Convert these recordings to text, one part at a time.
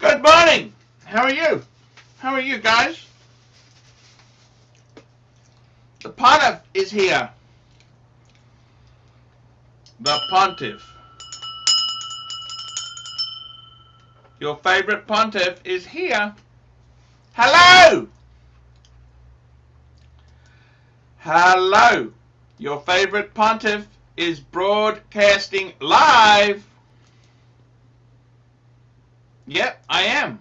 Good morning. How are you? How are you guys? The Pontiff is here. The Pontiff. Your favorite Pontiff is here. Hello! Hello. Your favorite Pontiff is broadcasting live. Yep, I am.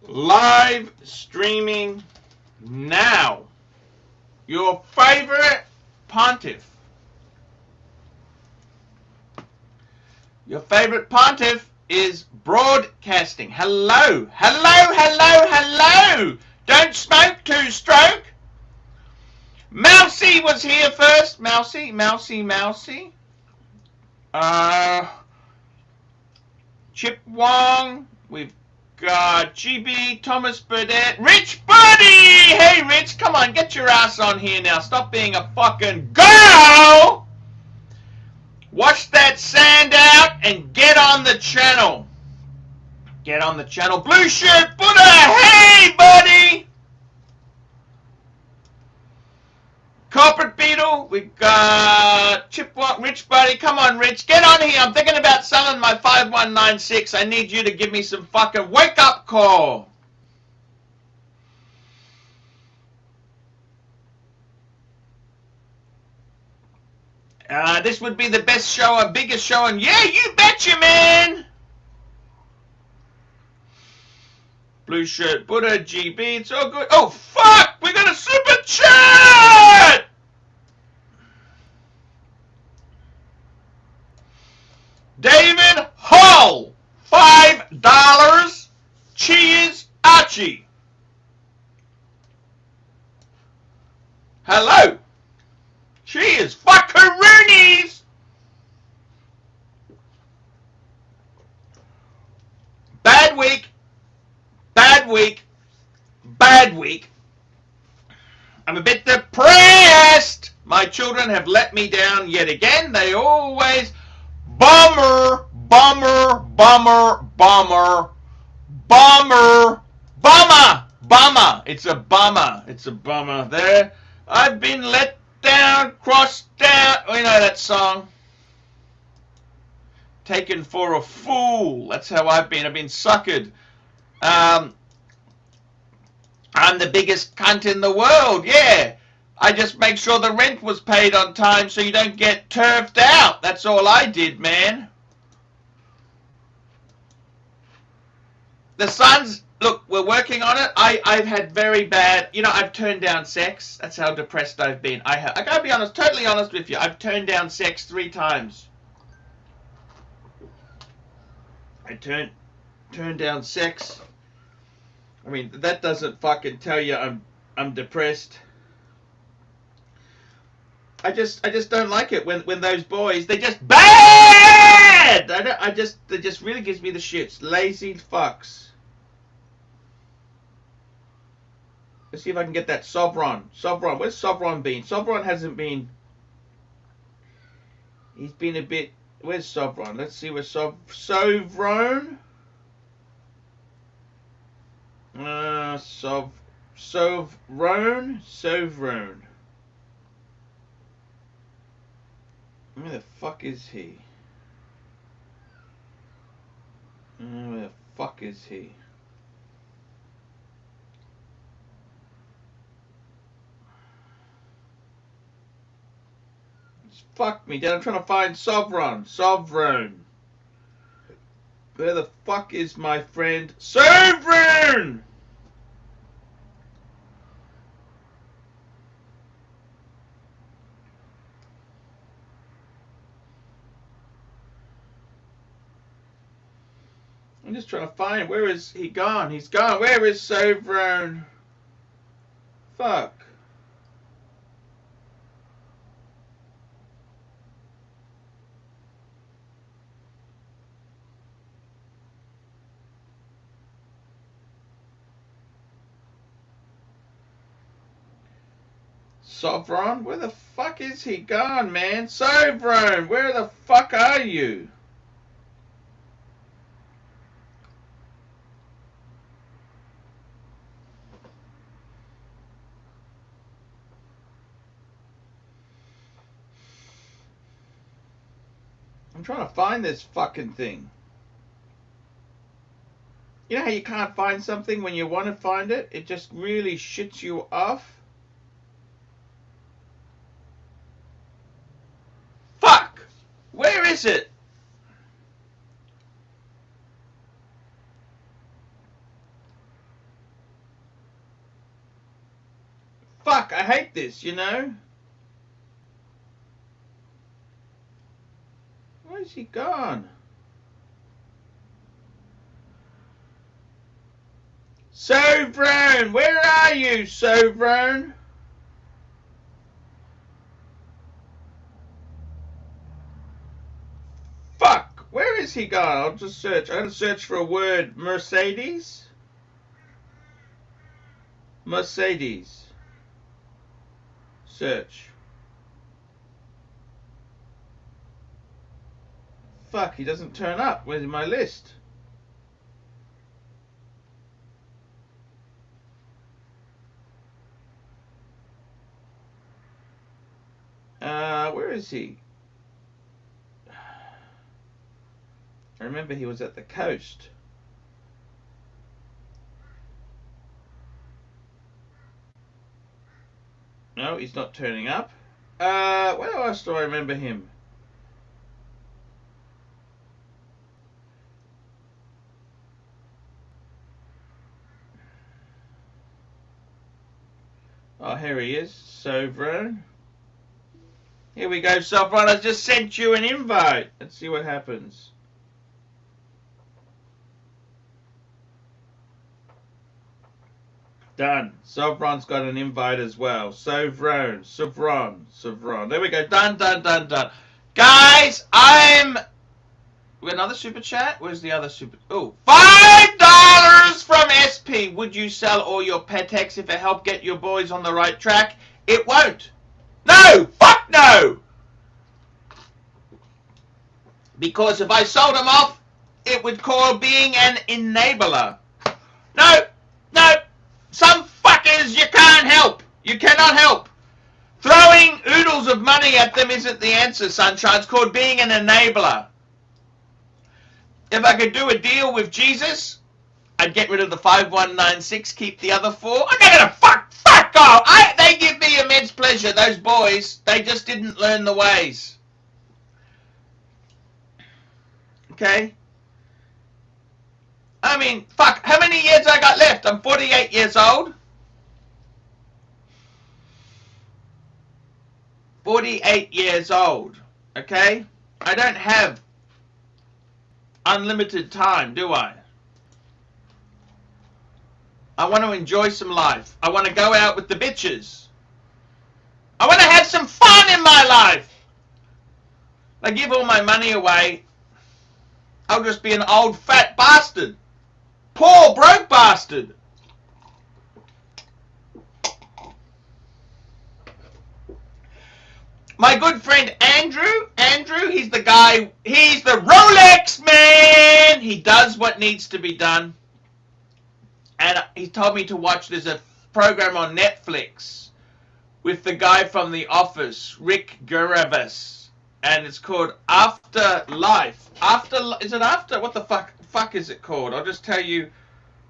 Live streaming now. Your favorite Pontiff. Your favorite Pontiff is broadcasting. Hello, hello, hello, hello. Don't smoke, two stroke. Mousy was here first. Mousy, Mousy, Mousy. Chip Wong. We've got GB, Thomas Burdett, Rich Buddy. Hey, Rich, come on, get your ass on here now. Stop being a fucking girl. Wash that sand out and get on the channel. Get on the channel. Blue Shirt Buddha. Hey, buddy. Corporate Beetle. We got Chipwalk, Rich Buddy. Come on, Rich. Get on here. I'm thinking about selling my 5196. I need you to give me some fucking wake-up call. This would be the best show, biggest show, and yeah, you betcha, man. Blue Shirt Buddha, GB, it's all good. Oh, fuck! We got a super chat! David Hull, $5. Cheers, Archie. Hello. Cheers, fuckaroonies. Bad week. Bad week. Bad week. I'm a bit depressed. My children have let me down yet again. They always bummer, bummer, bummer, bummer, bummer, bummer, bummer. It's a bummer. It's a bummer. There, I've been let down, crossed down. Oh, you know that song. Taken for a fool. That's how I've been. I've been suckered. I'm the biggest cunt in the world, yeah. I just make sure the rent was paid on time so you don't get turfed out. That's all I did, man. The Suns, look, we're working on it. I've had very bad, I've turned down sex. That's how depressed I've been. I gotta be honest, totally honest with you. I've turned down sex 3 times. I turned down sex. I mean, that doesn't fucking tell you I'm depressed. I just don't like it when those boys, they're just bad. It just really gives me the shits. Lazy fucks. Let's see if I can get that Sovron. Sovron, where's Sovron been? Sovron hasn't been. He's been a bit. Where's Sovron? Let's see where Sovron. Sovrone. Where the fuck is he? Where the fuck is he? Fuck me, Dad. I'm trying to find Sovrone. Where the fuck is my friend Sovrone? I'm just trying to find him. Where is he gone? He's gone. Where is Sovrone? Fuck. Sovron? Where the fuck is he gone, man? Sovrone, where the fuck are you? trying to find this fucking thing. You know how you can't find something when you want to find it? It just really shits you off. Fuck! Where is it? Fuck, I hate this, you know? Where's he gone? Sovereign! Where are you, Sovereign? Fuck! Where is he gone? I'll just search. I'm going to search for a word. Mercedes? Mercedes. Search. Fuck, he doesn't turn up. Where's my list? Where is he? I remember he was at the coast. No, he's not turning up. Where else do I remember him? Oh, here he is. Sovereign. Here we go, Sovereign. I just sent you an invite. Let's see what happens. Done. Sovereign's got an invite as well. Sovereign. There we go. Done. Guys, we got another super chat? Where's the other super? Oh, $5 from SP. Would you sell all your Pateks if it helped get your boys on the right track? It won't. No! Fuck no! Because if I sold them off, it would call being an enabler. No! Some fuckers you can't help. You cannot help. Throwing oodles of money at them isn't the answer, sunshine. It's called being an enabler. If I could do a deal with Jesus, I'd get rid of the 5196, keep the other 4. I'm not gonna fuck off. They give me immense pleasure, those boys. They just didn't learn the ways. Okay? I mean, fuck, how many years I got left? I'm 48 years old. 48 years old, okay? I don't have unlimited time, do I? I want to enjoy some life. I want to go out with the bitches. I want to have some fun in my life. I give all my money away, I'll just be an old fat bastard. Poor broke bastard. My good friend Andrew, he's the guy, he's the Rolex man. He does what needs to be done. And he told me to watch, there's a program on Netflix with the guy from The Office, Rick Gervais. And it's called Afterlife. Is it after? What the fuck is it called? I'll just tell you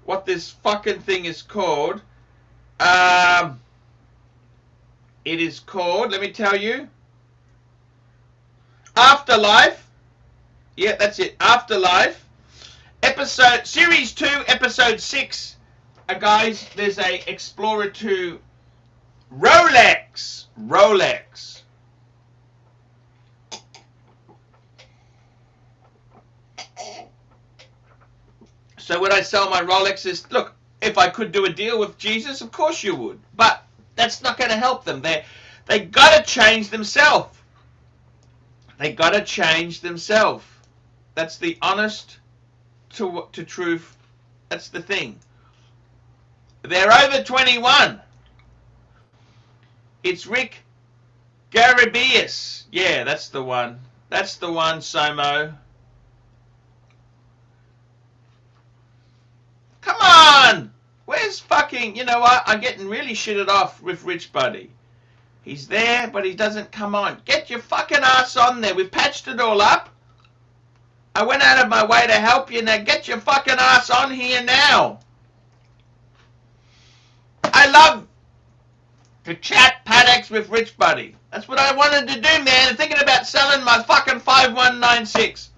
what this fucking thing is called. It is called, let me tell you, Afterlife. Yeah, that's it. Afterlife. Series 2, Episode 6. Guys, there's a Explorer 2 Rolex. So would I sell my Rolexes? Look, if I could do a deal with Jesus, of course you would. But that's not going to help them. They got to change themselves. They got to change themselves. That's the honest to truth. That's the thing. They're over 21. It's Rick Gervais. Yeah, that's the one. That's the one, Somo. Come on! Where's fucking... You know what? I'm getting really shitted off with Rich Buddy. He's there, but he doesn't come on. Get your fucking ass on there. We've patched it all up. I went out of my way to help you. Now get your fucking ass on here now. I love to chat Pateks with Rich Buddy. That's what I wanted to do, man. I'm thinking about selling my fucking 5196.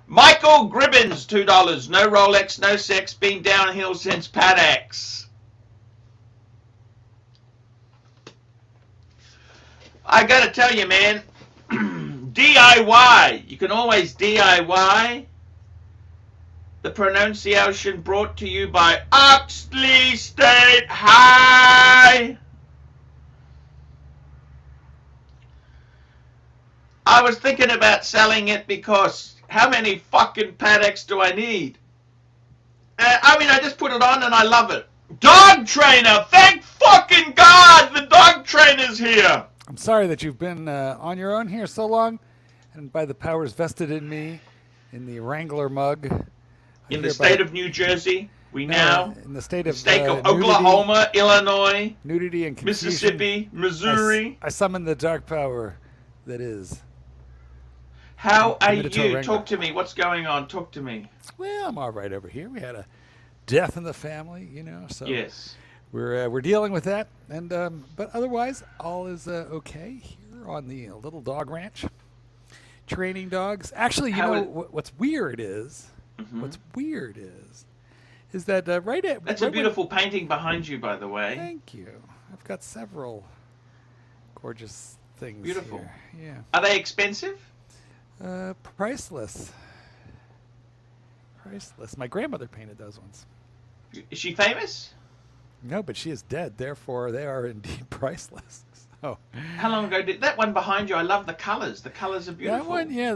Michael Gribbins, $2. No Rolex, no sex. Been downhill since Pateks. I gotta tell you, man. DIY. You can always DIY. The pronunciation brought to you by Oxley State High. I was thinking about selling it because how many fucking Pateks do I need? I mean, I just put it on and I love it. Dog trainer! Thank fucking God the dog trainer's here! I'm sorry that you've been on your own here so long, and by the powers vested in me, in the Wrangler mug. In the state of New Jersey, in the state of Oklahoma, Illinois, nudity and confusion, Mississippi, Missouri. I summon the dark power that is. How are you? Wrangler. Talk to me. What's going on? Talk to me. Well, I'm all right over here. We had a death in the family, so yes. We're dealing with that, and but otherwise all is okay here on the Little Dog Ranch. Training dogs. Actually, what's weird is. Mm-hmm. What's weird is that right at... That's a beautiful painting behind you, by the way. Thank you. I've got several gorgeous things Beautiful. Here. Yeah. Are they expensive? Priceless. Priceless. My grandmother painted those ones. Is she famous? No, but she is dead. Therefore, they are indeed priceless. So. How long ago did that one behind you? I love the colors. The colors are beautiful. That one, yeah,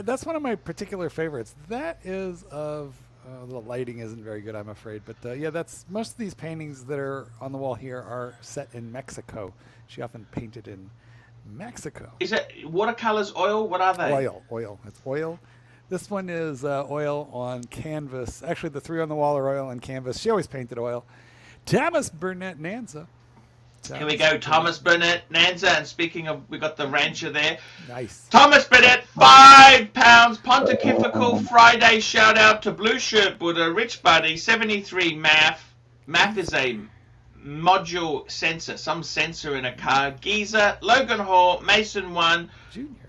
that's one of my particular favorites. That is of the lighting isn't very good, I'm afraid, but yeah, that's most of these paintings that are on the wall here are set in Mexico. She often painted in Mexico. Is that watercolors, oil? What are they? Oil. It's oil. This one is oil on canvas. Actually, the three on the wall are oil on canvas. She always painted oil. Thomas Burnett Nanza. Here we go, Thomas Burnett Nanza. And speaking of, we got the rancher there. Nice. Thomas Burnett, £5. Pontifical Friday shout out to Blue Shirt Buddha, Rich Buddy, 73 MAF. MAF is a module sensor, some sensor in a car. Geezer, Logan Hall, Mason 1,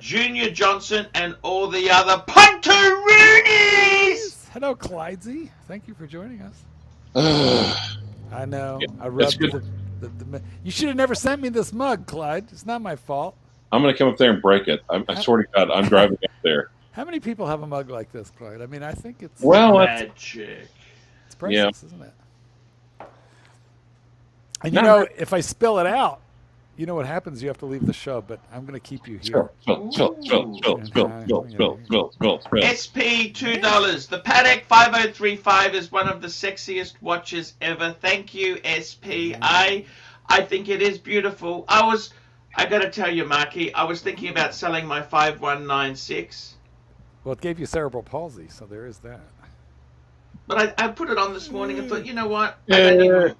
Junior Johnson, and all the other Puntaroonies! Hello, Clydesy. Thank you for joining us. I know. Yeah, I rubbed you should have never sent me this mug, Clyde. It's not my fault. I'm going to come up there and break it. I swear to God, I'm driving up there. How many people have a mug like this, Clyde? I mean, I think it's magic. It's priceless, isn't it? And if I spill it out, you know what happens? You have to leave the show, but I'm going to keep you here. Spill. SP $2. The Patek 5035 is one of the sexiest watches ever. Thank you, SP. I think it is beautiful. I got to tell you, Marky, I was thinking about selling my 5196. Well, it gave you cerebral palsy, so there is that. But I put it on this morning and thought, you know what? Yes.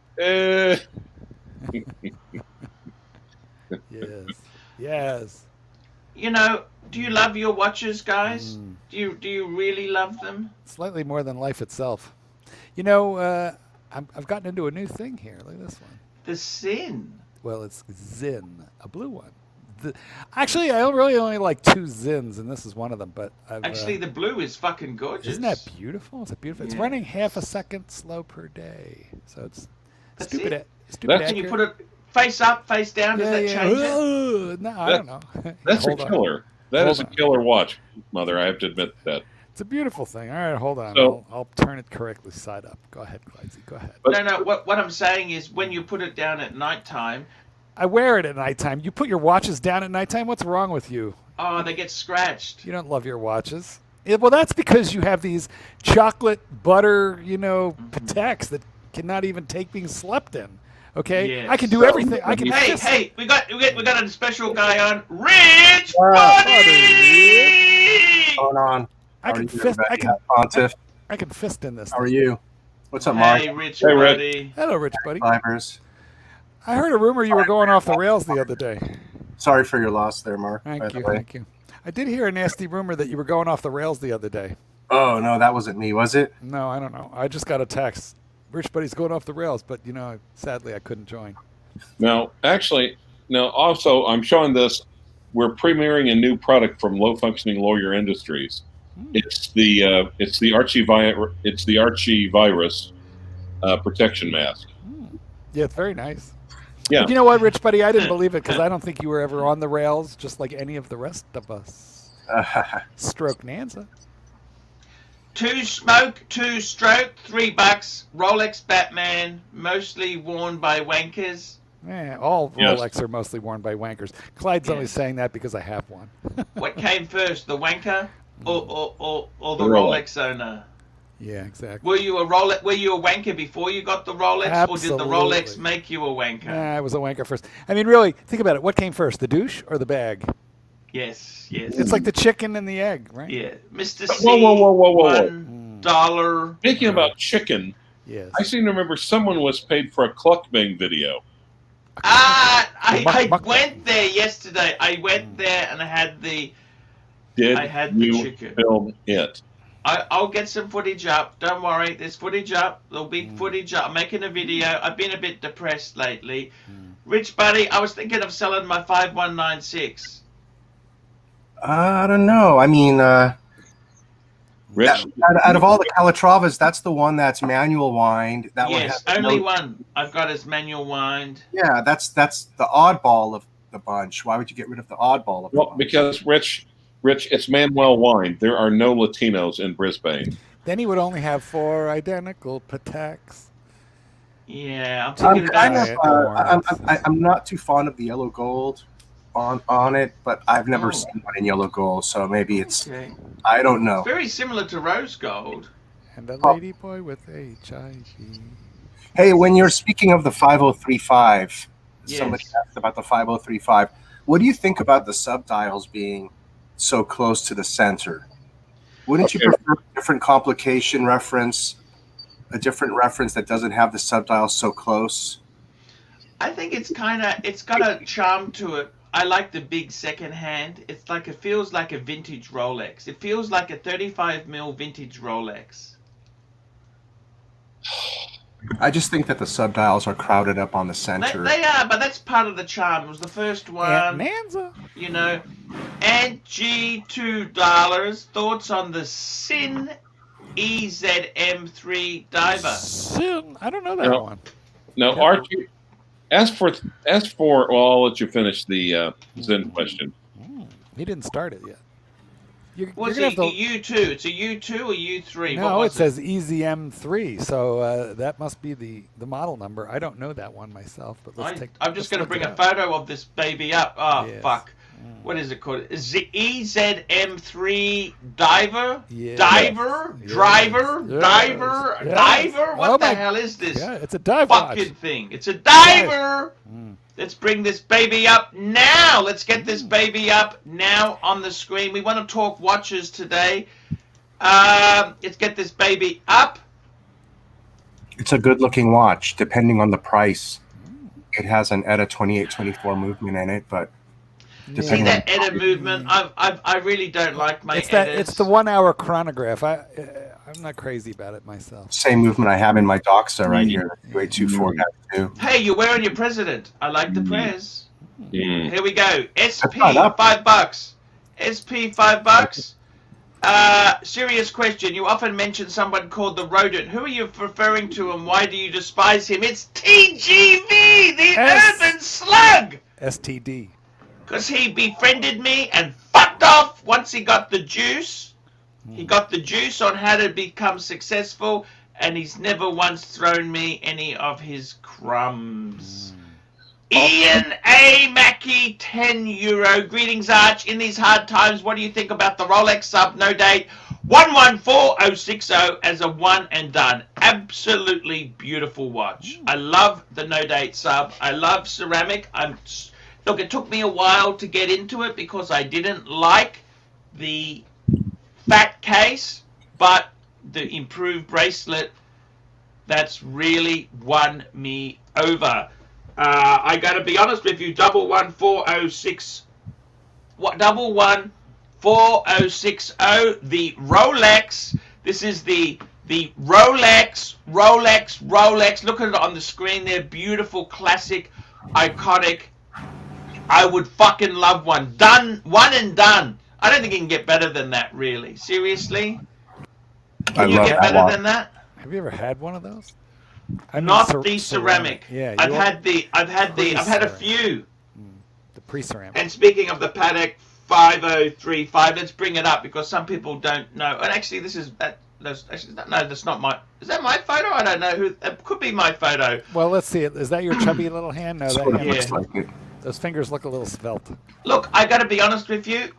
Do you love your watches, guys? Do you really love them? Slightly more than life itself. I've gotten into a new thing here. Look at this one. The Sin. Well, it's Zin, a blue one. Actually, I really only like two Zins, and this is one of them. But actually, the blue is fucking gorgeous. Isn't that beautiful? It's beautiful. It's running half a second slow per day, so it's stupid. Can you put it face up, face down? Does that change it? No, I don't know. That's a killer. That is a killer watch, Mother. I have to admit that. It's a beautiful thing. All right, hold on. So, I'll turn it correctly side up. Go ahead, Clydesy. Go ahead. No. What I'm saying is, when you put it down at nighttime. I wear it at nighttime. You put your watches down at nighttime? What's wrong with you? Oh, they get scratched. You don't love your watches. Well, that's because you have these chocolate butter, Pateks that cannot even take being slept in. Okay, yes. I can do everything. I can. Hey, we got a special guy on, Rich Buddy. Going on? I can fist. I can fist in this. How are you? What's up, Mark? Hey, Rich Buddy. Hello, Rich Buddy. Fivers. I heard a rumor you were going off the rails the other day. Sorry for your loss there, Mark. Thank you. I did hear a nasty rumor that you were going off the rails the other day. Oh no, that wasn't me, was it? No, I don't know. I just got a text. Rich Buddy's going off the rails, but sadly I couldn't join. No, actually, no. Also, I'm showing this. We're premiering a new product from Low Functioning Lawyer Industries. It's the Archievirus protection mask. Yeah, it's very nice. Yeah. But you know what, Rich Buddy? I didn't believe it because I don't think you were ever on the rails, just like any of the rest of us. Stroke Nanza. 2 smoke, 2 stroke, $3. Rolex Batman, mostly worn by wankers. All Yes. Rolex are mostly worn by wankers. Clyde's only saying that because I have one. What came first, the wanker or the The Rolex. Rolex owner? Yeah, exactly. Were you a wanker before you got the Rolex, or did the Rolex Absolutely. make you a wanker? I was a wanker first. I mean, really, think about it. What came first, the douche or the bag? Yes. It's like the chicken and the egg, right? Yeah, Mr. C. Whoa. $1. Speaking about chicken, Yes. I seem to remember someone was paid for a Cluckbang video. I went there yesterday. I went there and I had the Did the you chicken. film it? I'll get some footage up. Don't worry. There's footage up. There'll be footage up. I'm making a video. I've been a bit depressed lately. Rich Buddy, I was thinking of selling my 5196. I don't know. I mean, Rich? out of all the Calatravas, that's the one that's manual wind. That one Yes, has only one I've got is manual wind. Yeah, that's the oddball of the bunch. Why would you get rid of the oddball of the Well, bunch? because Rich, it's Manuel wine. There are no Latinos in Brisbane. Then he would only have 4 identical Pateks. Yeah, I'm I'm thinking kind about of I'm not too fond of the yellow gold on it, but I've never Oh. seen one in yellow gold, so maybe it's Okay. I don't know. Very similar to rose gold. And a lady boy with HIV. Hey, when you're speaking of the 5035, somebody Yes. asked about the 5035. What do you think about the subdials being so close to the center? Wouldn't you Okay. prefer a different complication reference, a different reference that doesn't have the subdials so close? I think it's got a charm to it. I like the big second hand. It feels like a vintage Rolex. It feels like a 35mm vintage Rolex. I just think that the subdials are crowded up on the They, center. they are, but that's part of the charm. It was the first Aunt one, Nanza. And G $2. Thoughts on the Sin EZM3 Diver? Sin. I don't know that No. one. Now, Archie, as for. Well, I'll let you finish the Zen question. He didn't start it yet. You're What's gonna it? have to- U2. It's a U2 or U3? No, it says EZM3, so that must be the model number. I don't know that one myself, but I'm just going to look bring it a up. photo of this baby up. Oh, Yes. fuck. What is it called? Is it EZM3 Diver? Yes. Diver? Yes. Driver? Yes. Diver? Yes. Diver? What Oh the my- hell is this Yeah, it's a dive watch. fucking thing? It's a diver! Mm. Let's bring this baby up now. Let's get this baby up now on the screen. We want to talk watches today. Let's get this baby up. It's a good-looking watch, depending on the price. It has an ETA 2824 movement in it, but See depending that edit movement? I really don't like my It's that. edits. It's the 1 hour chronograph. I'm not crazy about it myself. same movement I have in my Doxa right here, the UA24-2. Hey, you're wearing your president. I like the prez. Mm. Here we go. SP not up. $5. SP $5. Serious question. You often mention someone called the Rodent. Who are you referring to, and why do you despise him? It's TGV, the S- Urban Slug. STD. Because he befriended me and fucked off once he got the juice. He got the juice on how to become successful, and he's never once thrown me any of his crumbs. Ian A. Mackey, €10. Greetings, Arch. In these hard times, what do you think about the Rolex sub, no date, 114060 as a one and done? Absolutely beautiful watch. I love the no date sub. I love ceramic. Look, it took me a while to get into it because I didn't like the fat case, but the improved bracelet, that's really won me over. I gotta be honest with you, 114060, 4060, the Rolex. This is the Rolex. Look at it on the screen there. Beautiful, classic, iconic. I would fucking love one. Done, one and done. I don't think you can get better than that, really. Seriously? Can you get better than that? Have you ever had one of those? Not the ceramic. Yeah, I've had a few. The pre-ceramic. And speaking of the Patek 5035, let's bring it up because some people don't know. And actually, this is that. That's not my. Is that my photo? I don't know who. It could be my photo. Well, let's see it. Is that your chubby little hand? No, that hand looks like it. Those fingers look a little svelte. Look, I got to be honest with you.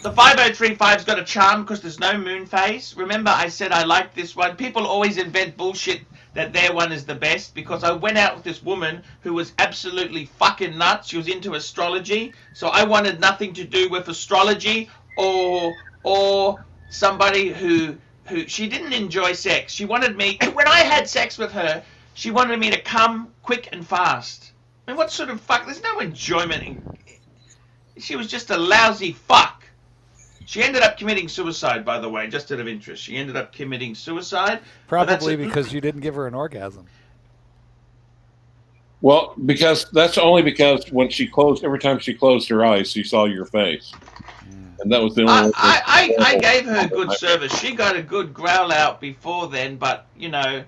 The 5035's got a charm because there's no moon phase. Remember, I said I like this one. People always invent bullshit that their one is the best because I went out with this woman who was absolutely fucking nuts. She was into astrology, so I wanted nothing to do with astrology or somebody who she didn't enjoy sex. She wanted me, when I had sex with her, she wanted me to come quick and fast. I mean, what sort of fuck? There's no enjoyment in. She was just a lousy fuck. She ended up committing suicide, by the way, just out of interest. She ended up committing suicide. Probably because you didn't give her an orgasm. Well, that's only because when she closed, every time she closed her eyes, she saw your face. And that was the only I gave her good service. She got a good growl out before then, but, you know,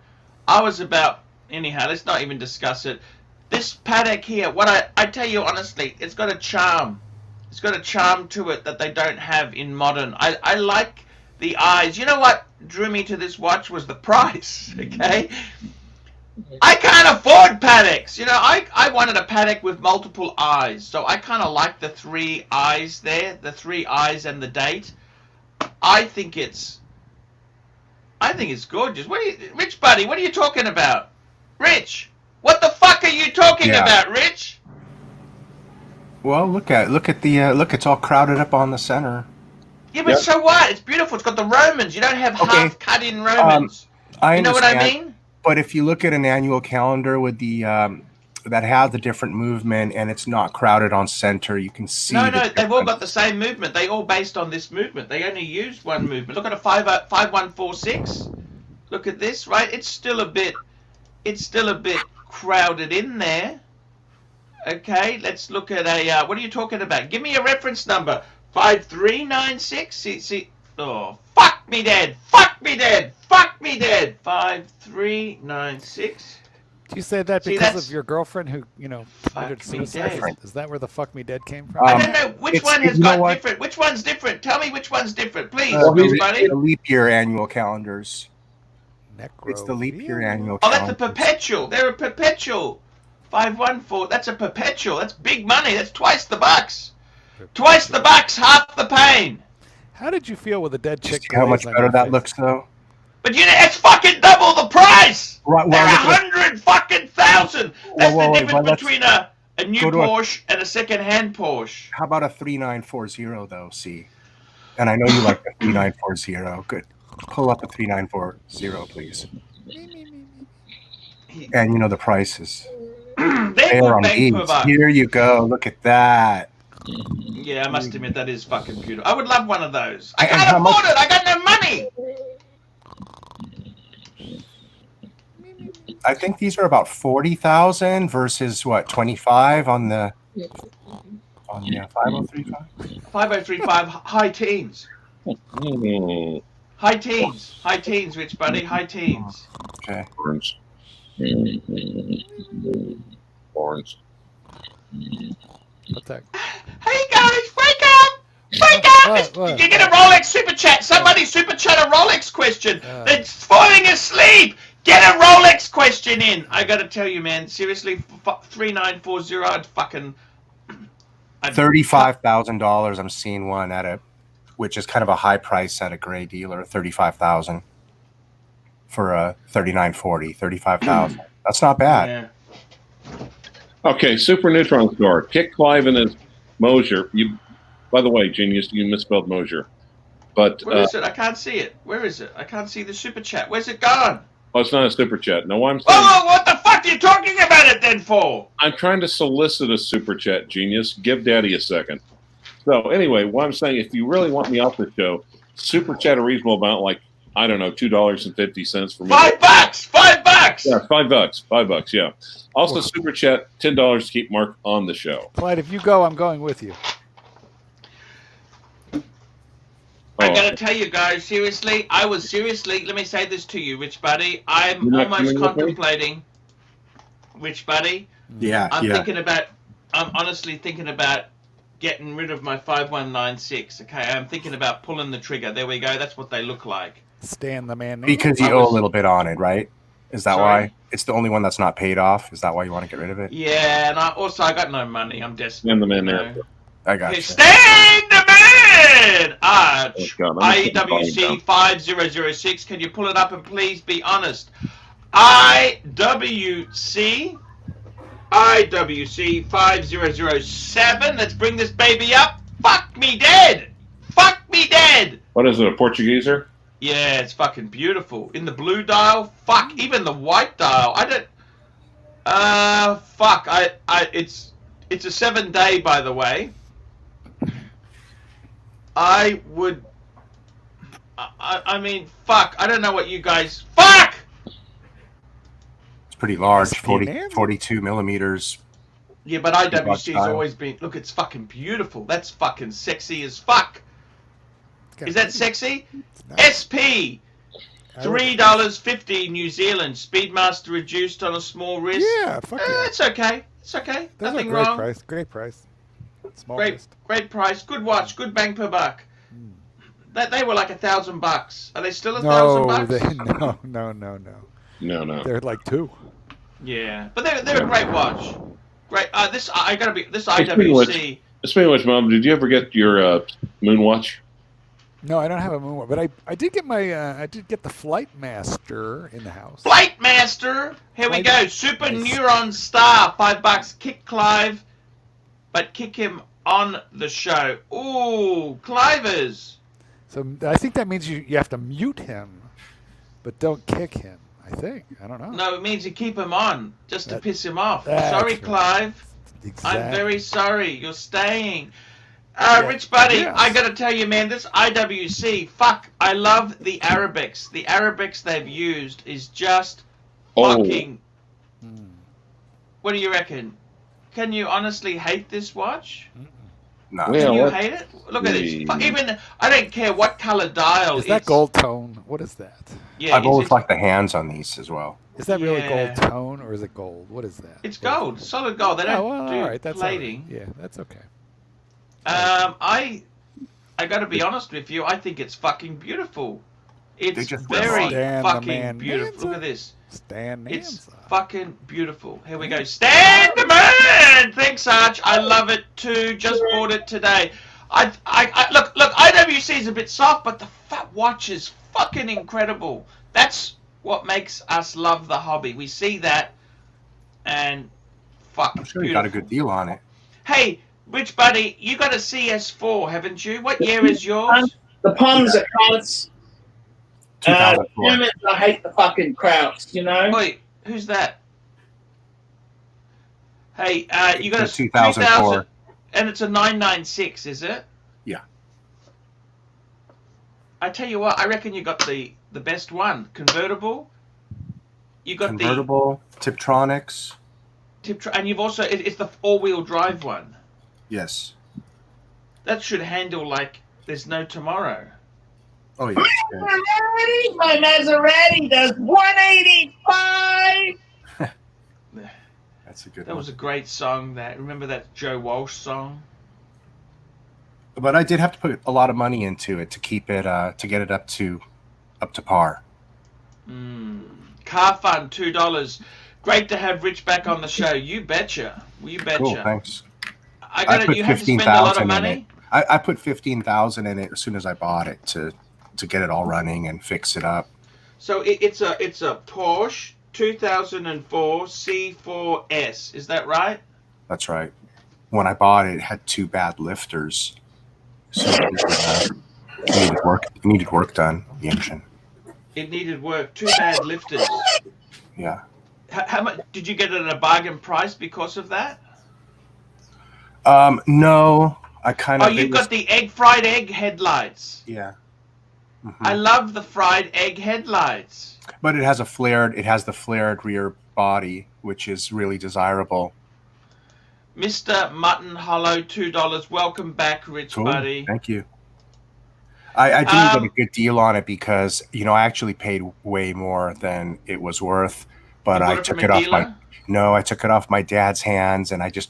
I was about... Anyhow, let's not even discuss it. This Patek here, I tell you honestly, it's got a charm. It's got a charm to it that they don't have in modern. I like the eyes. You know what drew me to this watch was the price, okay? I can't afford Pateks. You know, I wanted a Patek with multiple eyes. So I kind of like the 3 eyes there, the 3 eyes and the date. I think it's gorgeous. Rich buddy, what are you talking about? Rich, what the fuck are you talking about, Rich? Well, look at the look. It's all crowded up on the center. Yeah, but so what? It's beautiful. It's got the Romans. You don't have half cut in Romans. You know what I mean? But if you look at an annual calendar with the that has the different movement and it's not crowded on center, you can see. No, they've all got the same movement. They all based on this movement. They only used one movement. Look at a 5146. Look at this, right? It's still a bit crowded in there. Okay, let's look at a, what are you talking about? Give me a reference number. 5396? See, oh, fuck me dead! 5396. Do you say that because of your girlfriend who, committed suicide? Is that where the fuck me dead came from? I don't know. Which one has got different? Which one's different? Tell me which one's different, please, everybody. The leap year annual calendars. It's the leap year annual calendar. Oh, that's a perpetual. They're a perpetual. 514, that's a perpetual. That's big money. That's twice the bucks. Twice the bucks, half the pain. How did you feel with a dead chick? See how much better that looks, though? But it's fucking double the price. Right, they're 100,000. That's the difference between a new Porsche and a second-hand Porsche. How about a 3940, though, see? And I know you like the 3940. Good. Pull up a 3940, please. And the prices. They on these. Here you go. Look at that. Yeah, I must admit that is fucking beautiful. I would love one of those. I can't afford it. I got no money. I think these are about 40,000 versus what 25 on the 5035. 5035 high teens. High teens, Rich buddy. High teens. Okay. Orange. What's that? Hey guys, wake up! Wake up! What? You get a Rolex super chat. Somebody super chat a Rolex question. They're falling asleep. Get a Rolex question in. I gotta tell you, man. Seriously, 3940. I'd fucking. $35,000. I'm seeing one which is kind of a high price at a gray dealer. 35,000 for a 3940. 35,000. That's not bad. Yeah. Okay, Super Neutron Store. Kick Clive and his Mosier. By the way, Genius, you misspelled Mosier. But where is it? I can't see it. Where is it? I can't see the super chat. Where's it gone? Oh, it's not a super chat. No, I'm saying. Oh, what the fuck are you talking about it then for? I'm trying to solicit a super chat, Genius. Give Daddy a second. So anyway, what I'm saying, if you really want me off the show, super chat a reasonable amount, like I don't know, $2.50 for me. $5. $5. Yeah, $5. Yeah. Also, super chat $10 to keep Mark on the show. Clyde, if you go, I'm going with you. I gotta tell you guys, seriously, let me say this to you, Rich Buddy. I'm almost contemplating, Rich Buddy. Yeah, I'm honestly thinking about getting rid of my 5196. Okay, I'm thinking about pulling the trigger. There we go. That's what they look like. Stan the man. Because you owe a little bit on it, right? Is that why? It's the only one that's not paid off. Is that why you want to get rid of it? Yeah, and I got no money. I'm desperate. Stan the man there. I got you. Stan the man! Arch, IWC 5006. Can you pull it up and please be honest? IWC 5007. Let's bring this baby up. Fuck me dead. Fuck me dead. What is it, a Portugueser? Yeah, it's fucking beautiful. In the blue dial, fuck. Even the white dial. I don't. Fuck. It's a 7-day, by the way. I would. I mean, fuck. I don't know what you guys. Fuck. It's pretty large, 42 millimeters. Yeah, but IWC's always been. Look, it's fucking beautiful. That's fucking sexy as fuck. Is that sexy? SP, $3.50 New Zealand. Speedmaster reduced on a small wrist. Yeah, fuck yeah. It's okay. It's okay. That's Nothing a great wrong. Price. Great price. Small Great, wrist. great price. Good watch. Good bang per buck. They were like $1,000. Are they still $1,000? No. They're like $2. Yeah, but they're a great watch. Great. This IWC. Speaking of which, Mom, did you ever get your moon watch? No, I don't have a moonwatch, but I did get I did get the Flight Master in the house. Flight Master. Here we go. Super Neuron Star. $5. Kick Clive, but kick him on the show. Ooh, Clivers. So I think that means you have to mute him, but don't kick him. I think. I don't know. No, it means you keep him on just to piss him off. Sorry, right. Clive. Exactly. I'm very sorry. You're staying. Rich Buddy, yes. I gotta tell you, man, this IWC, fuck, I love the Arabics. The Arabics they've used is just fucking... What do you reckon? Can you honestly hate this watch? No. Can you hate it? Look at this. Even, I don't care what color dial. Is that gold tone? What is that? Yeah, I've always liked the hands on these as well. Is that really gold tone or is it gold? What is that? It's gold, solid gold. They don't do all right, that's plating. All right. Yeah, that's okay. I got to be honest with you. I think it's fucking beautiful. It's very fucking beautiful. Look at this. Stan Nanza. It's fucking beautiful. Here we go. Stan the man. Thanks, Arch. I love it too. Just bought it today. Look. IWC is a bit soft, but the fat watch is fucking incredible. That's what makes us love the hobby. We see that, and fuck. I'm sure you got a good deal on it. Hey. Rich Buddy, you got a CS4, haven't you? What year is yours? The Palms are Krauts. 2004. I hate the fucking Krauts, you know? Wait, who's that? Hey, you got It's a 2004. and it's a 996, is it? Yeah. I tell you what, I reckon you got the best one. Convertible. You got Convertible, Tiptronics. And you've also, it's the all-wheel drive one. Yes. That should handle like there's no tomorrow. Oh, yeah. My Maserati does 185! That's a good That one. was a great song. Remember that Joe Walsh song? But I did have to put a lot of money into it to keep it, to get it up to par. Car Fund, $2. Great to have Rich back on the show. You betcha. You betcha. Cool, thanks. You have to spend a lot of money. I put $15,000 in it as soon as I bought it to get it all running and fix it up. So it's a Porsche 2004 C4S. Is that right? That's right. When I bought it, it had 2 bad lifters, so it needed work done. The engine. It needed work. 2 bad lifters. Yeah. How much did you get it at a bargain price because of that? No, I kind Oh, of. you've got the fried egg headlights. Yeah. I love the fried egg headlights. But it has the flared rear body, which is really desirable. Mr. Mutton Hollow, $2. Welcome back, Rich Cool. Buddy. Thank you. I didn't get a good deal on it because, I actually paid way more than it was worth. But I took it off I took it off my dad's hands, and I just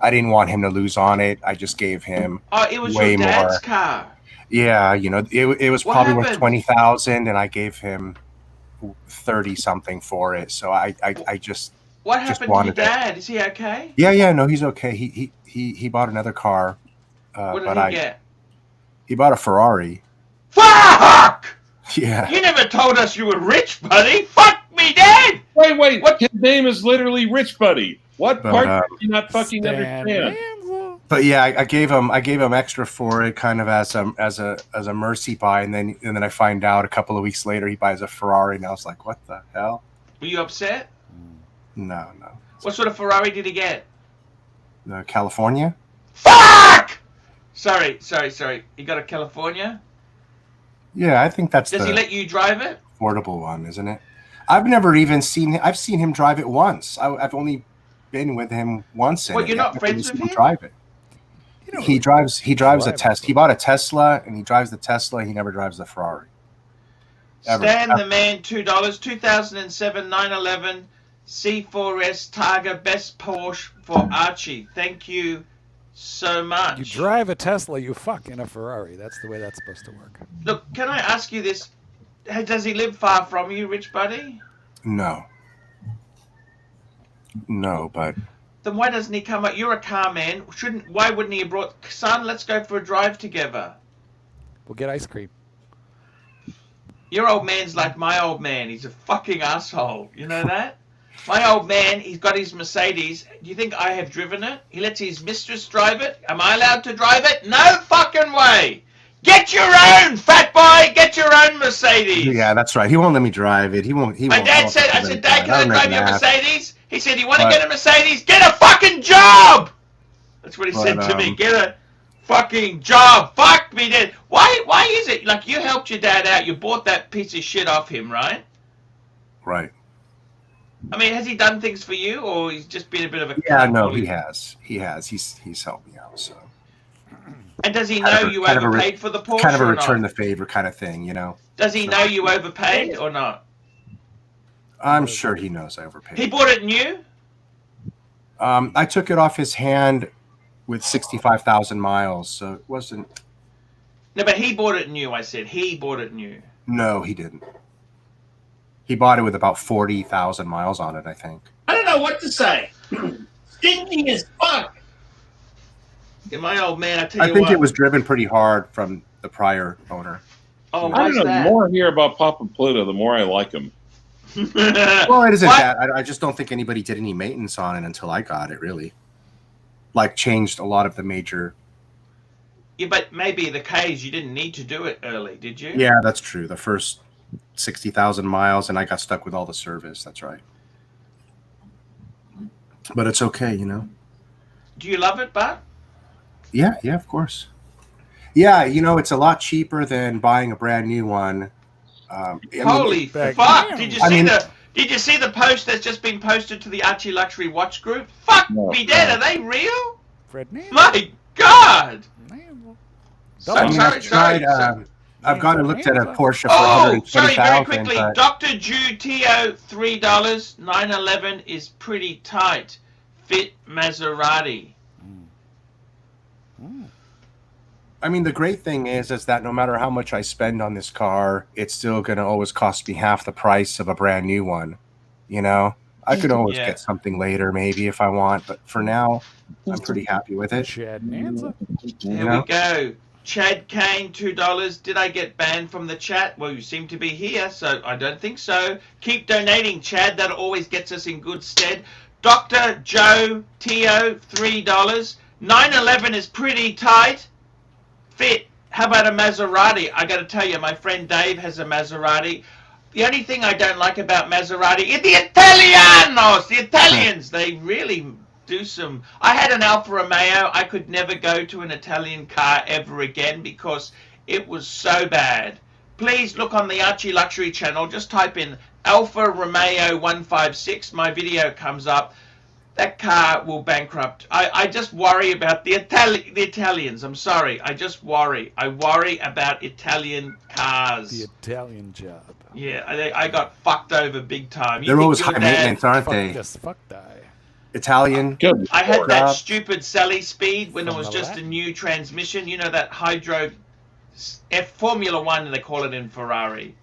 I didn't want him to lose on it. I just gave him it was way your dad's more. car. Yeah, it was What probably worth happened? 20,000, and I gave him 30 something for it. So I just What just happened to your wanted it. dad? Is he okay? Yeah, no, he's okay. He bought another car. What but did he get? He bought a Ferrari. Fuck! Yeah. You never told us you were rich, buddy. Fuck me, Dad! Wait. His name is literally Rich Buddy. What But, part do you not fucking Stan understand? Manzel. But yeah, I gave him extra for it, kind of as a mercy buy, and then I find out a couple of weeks later he buys a Ferrari, and I was like, what the hell? Were you upset? No. What sort of Ferrari did he get? The California? Fuck! Sorry. You got a California? Yeah, I think that's Does he let you drive it? affordable one, isn't it? I've never even seen. I've seen him drive it once. I've only been with him once. Well, you're not friends with him? Drive it. He drives a drive Tesla. He bought a Tesla, and he drives the Tesla. He never drives the Ferrari. Ever. Stan the Man, $2. 2007 911 C4S Targa, best Porsche for Archie. Thank you so much. You drive a Tesla, you fuck in a Ferrari. That's the way that's supposed to work. Look, can I ask you this? Does he live far from you, Rich Buddy? No, but Then why doesn't he come up? You're a car man. Why wouldn't he have brought, son, let's go for a drive together? We'll get ice cream. Your old man's like my old man. He's a fucking asshole. You know that? My old man, he's got his Mercedes. Do you think I have driven it? He lets his mistress drive it. Am I allowed to drive it? No fucking way. Get your own, fat boy. Get your own Mercedes. yeah, that's right. He won't let me drive it. My dad said, I said, Dad, can I drive your Mercedes? He said, you want to But- get a Mercedes? Get a fucking job! That's what he said to me. But, Get a fucking job. Fuck me, Dad. Why is it? Like, you helped your dad out. You bought that piece of shit off him, right? Right. I mean, has he done things for you, or he's just been a bit of a... Yeah, no, he has. He's helped me out. So And does he know kind of a- you kind of a overpaid for the Porsche kind of a or return not? the favor kind of thing, Does he know you overpaid or not? I'm sure he knows I overpaid. He bought it new? I took it off his hand with 65,000 miles, so it wasn't. No, but he bought it new, I said. He bought it new. No, he didn't. He bought it with about 40,000 miles on it, I think. I don't know what to say. Stinky as fuck. Yeah, my old man, I tell I you think what. it was driven pretty hard from the prior owner. Oh, I why's don't know. The that? more I hear about Papa Pluto, the more I like him. Well, it isn't What? that. I just don't think anybody did any maintenance on it until I got it, really. Like, changed a lot of the major. Yeah, but maybe the K's, you didn't need to do it early, did you? Yeah, that's true. The first 60,000 miles, and I got stuck with all the service. That's right. But it's okay, Do you love it, Bart? Yeah, of course. Yeah, it's a lot cheaper than buying a brand new one. I mean, Holy bag- fuck! Damn. Did you I see mean- Did you see the post that's just been posted to the Archieluxury watch group? Fuck No, me dead. no. Are they real? Fred Manzel. My God! Manzel. I mean, Sorry, I've tried. sorry. I've gone and looked at a Porsche for Oh, sorry, very 120,000. quickly. but- Dr. Jew Tio, $3. 911 is pretty tight. Fit Maserati. I mean, the great thing is that no matter how much I spend on this car, it's still going to always cost me half the price of a brand new one. I could always Yeah. get something later, maybe if I want, but for now, I'm pretty happy with it. Chad Manzel. Here know? we go. Chad Kane, $2. Did I get banned from the chat? Well, you seem to be here, so I don't think so. Keep donating, Chad. That always gets us in good stead. Dr. Joe Tio, $3. 911 is pretty tight. Fit. How about a Maserati? I got to tell you, my friend Dave has a Maserati. The only thing I don't like about Maserati is the Italianos. The Italians, they really do some. I had an Alfa Romeo. I could never go to an Italian car ever again because it was so bad. Please look on the Archieluxury channel. Just type in Alfa Romeo 156. My video comes up. That car will bankrupt. I just worry about the Italians. I'm sorry. I just worry. I worry about Italian cars. The Italian job. Yeah, I got fucked over big time. They're always high maintenance, aren't Fuck they? this, fuck die. Italian. Good. I had that job. stupid Sally speed when it From was the just a Latin. new transmission. You know that hydro Formula One they call it in Ferrari.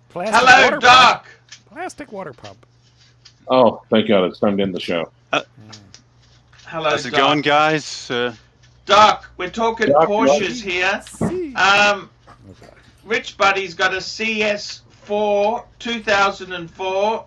Plastic Hello, water Doc. Pump. Plastic water pump. Oh, thank God, it's time to end the show. Hello, How's it Doc. going, guys? Doc, we're talking Doc, Porsches here. See. Um, Okay. Rich Buddy's got a CS4 2004.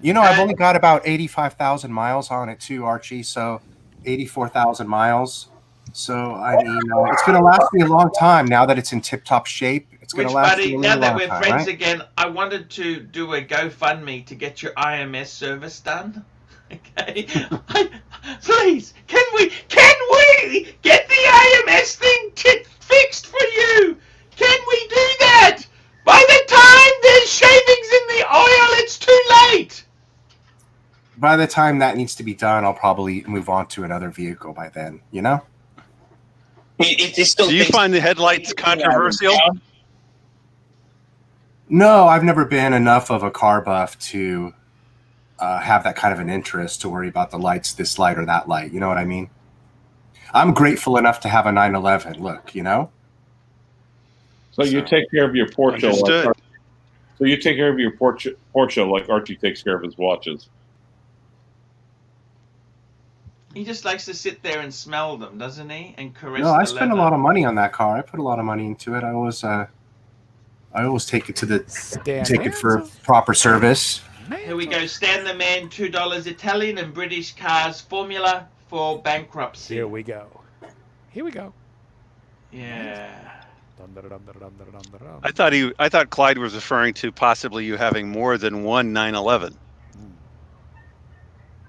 You know, I've only got about 85,000 miles on it too, Archie. So 84,000 miles. So I mean, it's going to last me a long time now that it's in tip-top shape. It's going Rich to last Buddy, me a now really that long we're time, friends right? again, I wanted to do a GoFundMe to get your IMS service done. Okay, please, can we get the IMS thing fixed for you? Can we do that? By the time there's shavings in the oil, it's too late. By the time that needs to be done, I'll probably move on to another vehicle by then, you know? He still Do you thinks- find the headlights controversial? No, I've never been enough of a car buff to have that kind of an interest to worry about the lights, this light or that light. You know what I mean? I'm grateful enough to have a 911 look, you know? So you take care of your Porsche. Understood. So you take care of your Porsche like Archie takes care of his watches. He just likes to sit there and smell them, doesn't he? And caress No, I the spend a leather. lot of money on that car. I put a lot of money into it. I always take it to the take it for proper service. Here we go. Stan the Man, $2 Italian and British cars formula for bankruptcy. Here we go. Here we go. Yeah. I thought Clyde was referring to possibly you having more than one 911.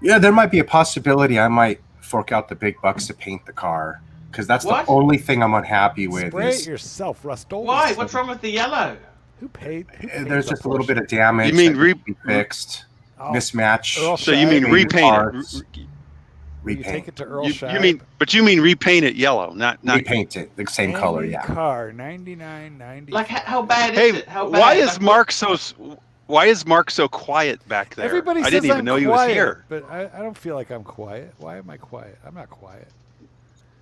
Yeah, there might be a possibility I might fork out the big bucks to paint the car because that's What? the only thing I'm unhappy with. Spray it Is yourself, Rust-Oleum. Why? What's wrong with the yellow? Who paid? there's just a little bit of damage. You mean that needs to be fixed? Mismatch. Earl So you mean Scheib. repaint Parts. it? You Repaint. take it to Earl You Scheib. mean repaint it yellow, not Repaint it the same color. Any Yeah. car, 99.90. Like, how bad is Hey, it? How bad? why is Like, Why is Mark so quiet back there? Everybody I says didn't even I'm know he was quiet, here. but I don't feel like I'm quiet. Why am I quiet? I'm not quiet.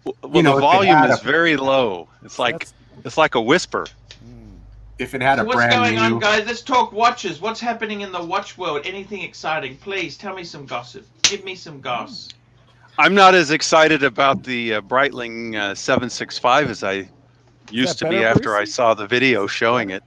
Well, You know, the if it volume had is a- very low. It's like a whisper. If it had So a what's brand going new, on, guys? Let's talk watches. What's happening in the watch world? Anything exciting? Please tell me some gossip. Give me some goss. I'm not as excited about the Breitling 765 as I used to be better, after I Brucey? saw the video showing it.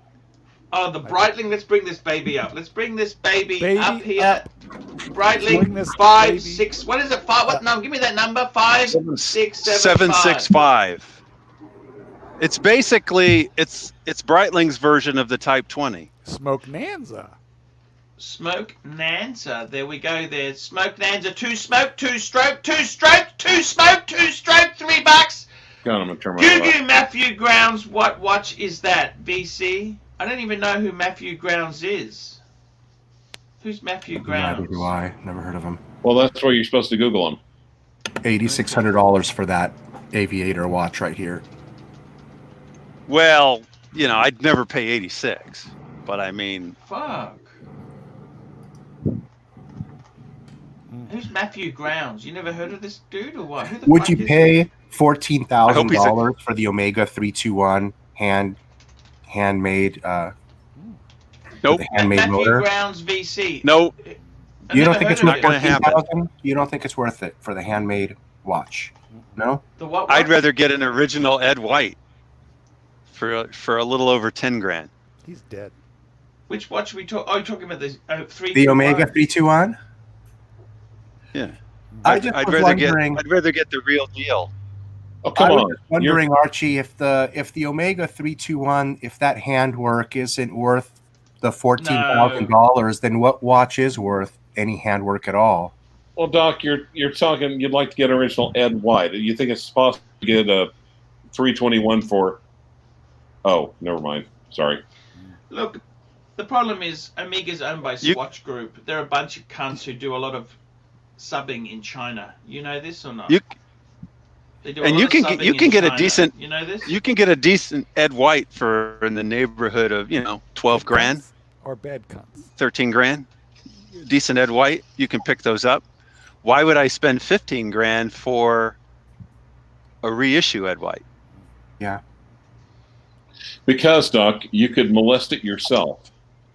Oh, the Breitling. Let's bring this baby up. Let's bring this baby, Baby up here. up. Bring Breitling this 5, baby 6. What is it? 5. What? No, give me that number. 5, 6, 7, 765. It's basically it's Breitling's version of the Type 20. Smoke Nanza. Smoke Nanza. There we go. There. Smoke Nanza. 2 smoke, 2 stroke, 2 stroke, 2 smoke, 2 stroke. $3. God, I'm gonna turn my Goo light Goo Matthew Grounds. What watch is that? VC. I don't even know who Matthew Grounds is. Who's Matthew neither Grounds? do I. Never heard of him. Well, that's where you're supposed to Google them. $8,600 for that aviator watch right here. Well, I'd never pay 86, but I mean, Fuck. Who's Matthew Grounds? You never heard of this dude or what? Who the Would fuck you is pay he? $14,000 for the Omega 321 handmade? nope. The handmade Matthew motor. Grounds VC. No, I've You don't never think it's heard worth of gonna it. happen. $14,000? You don't think it's worth it for the handmade watch? No. The what? I'd rather get an original Ed White for a little over 10 grand. He's dead. Which watch are we talking? Oh, you're talking about the 3. The Omega 321. Yeah. I just I'd was rather wondering. I'd rather get the real deal. Oh, come I was on. just wondering, Archie, if the Omega 321, if that handwork isn't worth the $14,000, then what watch is worth any handwork at all? Well, Doc, you're talking. You'd like to get original Ed White. You think it's possible to get a 321 for? Oh, never mind. Sorry. Look, the problem is Omega's owned by Swatch Group. They're a bunch of cunts who do a lot of subbing in China. You know this or not? They do and you can get China. a decent. You know this? You can get a decent Ed White for in the neighborhood of 12 grand or bad cunts. 13 grand. Decent Ed White, you can pick those up. Why would I spend 15 grand for a reissue Ed White? Yeah. Because, Doc, you could molest it yourself.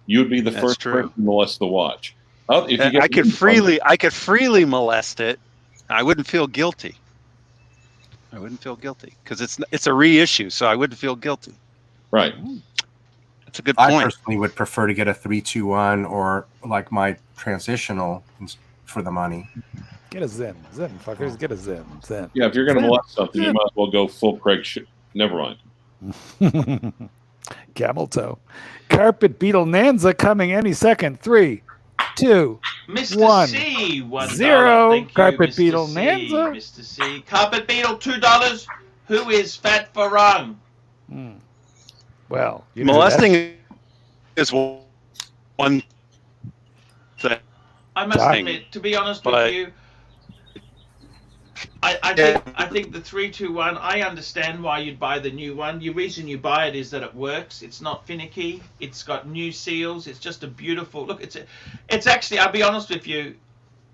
You would be the first person to molest the watch. I could freely molest it. I wouldn't feel guilty. Because it's a reissue, so I wouldn't feel guilty. Right. That's a good point. I personally would prefer to get a 321 or like my transitional for the money. Get a Zen, fuckers. Get a Zen. Yeah, if you're going to molest something, you might as well go full Craig. Never mind. Camel toe. Carpet Beetle Nanza coming any second. 3, 2, Mr. 1, C, $1. 0. Thank you, Carpet Mr. Beetle C, Nanza. Mr. C. Carpet Beetle, $2. Who is fat for rum? Well, molesting is one thing. I must admit, to be honest with you, I think the 321. I understand why you'd buy the new one. The reason you buy it is that it works. It's not finicky. It's got new seals. It's just a beautiful look. It's actually. I'll be honest with you.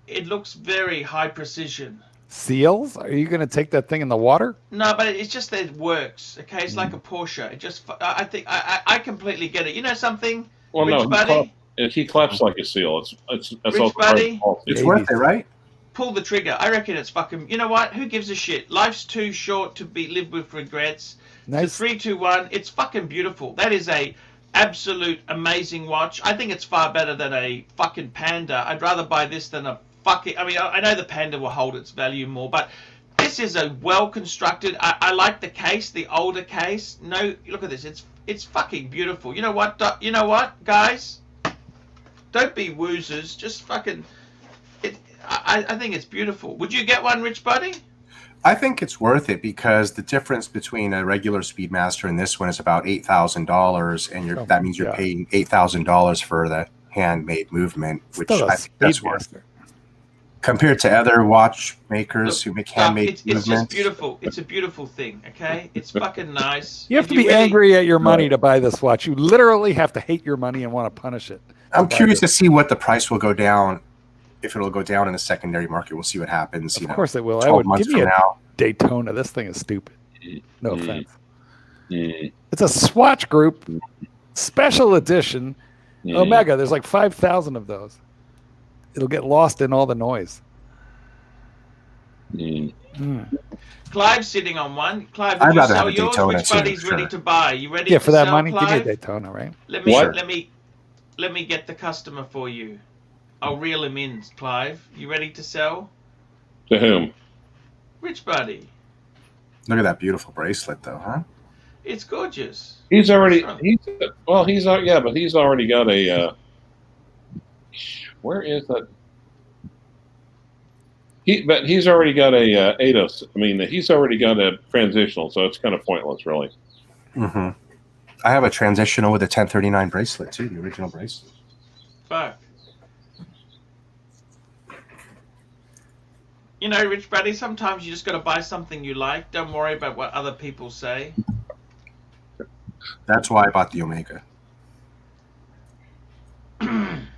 It looks very high precision. Seals? Are you going to take that thing in the water? No, but it's just that it works. Okay, it's like a Porsche. It just. I think I completely get it. You know something? Well, Rich buddy? He claps like a seal. That's Rich buddy? It's worth it, right? Pull the trigger. I reckon it's fucking. You know what? Who gives a shit? Life's too short to be lived with regrets. Nice. It's a 321. It's fucking beautiful. That is a absolute amazing watch. I think it's far better than a fucking Panda. I'd rather buy this than a fucking. I mean, I know the Panda will hold its value more, but this is a well constructed. I like the case, the older case. No, look at this. It's fucking beautiful. You know what? You know what, guys? Don't be woozers. Just fucking. I think it's beautiful. Would you get one, Rich Buddy? I think it's worth it because the difference between a regular Speedmaster and this one is about $8,000, and that means you're paying $8,000 for the handmade movement, which I think that's worth it. Compared to other watchmakers who make handmade movements. It's just beautiful. It's a beautiful thing, okay? It's fucking nice. You have to be angry at your money to buy this watch. You literally have to hate your money and want to punish it. I'm curious to see what the price will go down. If it'll go down in the secondary market, we'll see what happens. Of course it will. 12 months give me from now. Daytona. This thing is stupid. No offense. It's a Swatch Group special edition Omega. There's like 5,000 of those. It'll get lost in all the noise. Clive's sitting on one. Clive, I'd will you rather sell have a yours? Daytona Which too, buddy's ready to buy? You ready? Yeah, to for that sell, money, Clive? give me a Daytona, right? Let me get the customer for you. I'll reel him in, Clive. You ready to sell? To whom? Rich Buddy. Look at that beautiful bracelet, though, huh? It's gorgeous. He's already. But he's already got a. Where is that? He's already got a ADOS. I mean, he's already got a transitional, so it's kind of pointless, really. Mm-hmm. I have a transitional with a 1039 bracelet too, the original bracelet. Fuck. You know, Rich Buddy, sometimes you just got to buy something you like. Don't worry about what other people say. That's why I bought the Omega. And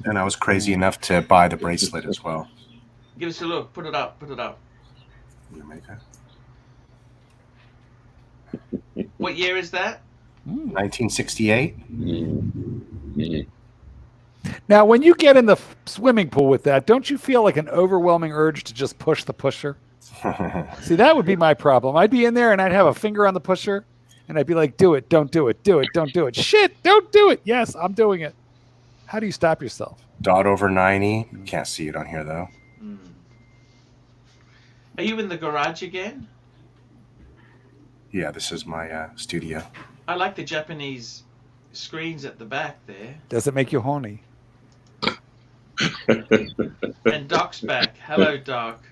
I was crazy enough to buy the bracelet as well. Give us a look. Put it up. Put it up. The Omega. What year is that? 1968. Now, when you get in the swimming pool with that, don't you feel like an overwhelming urge to just push the pusher? See, that would be my problem. I'd be in there and I'd have a finger on the pusher and I'd be like, do it, don't do it, do it, don't do it. Shit, don't do it. Yes, I'm doing it. How do you stop yourself? Dot over 90. Can't see it on here, though. Are you in the garage again? Yeah, this is my studio. I like the Japanese screens at the back there. Does it make you horny? And Doc's back. Hello, Doc.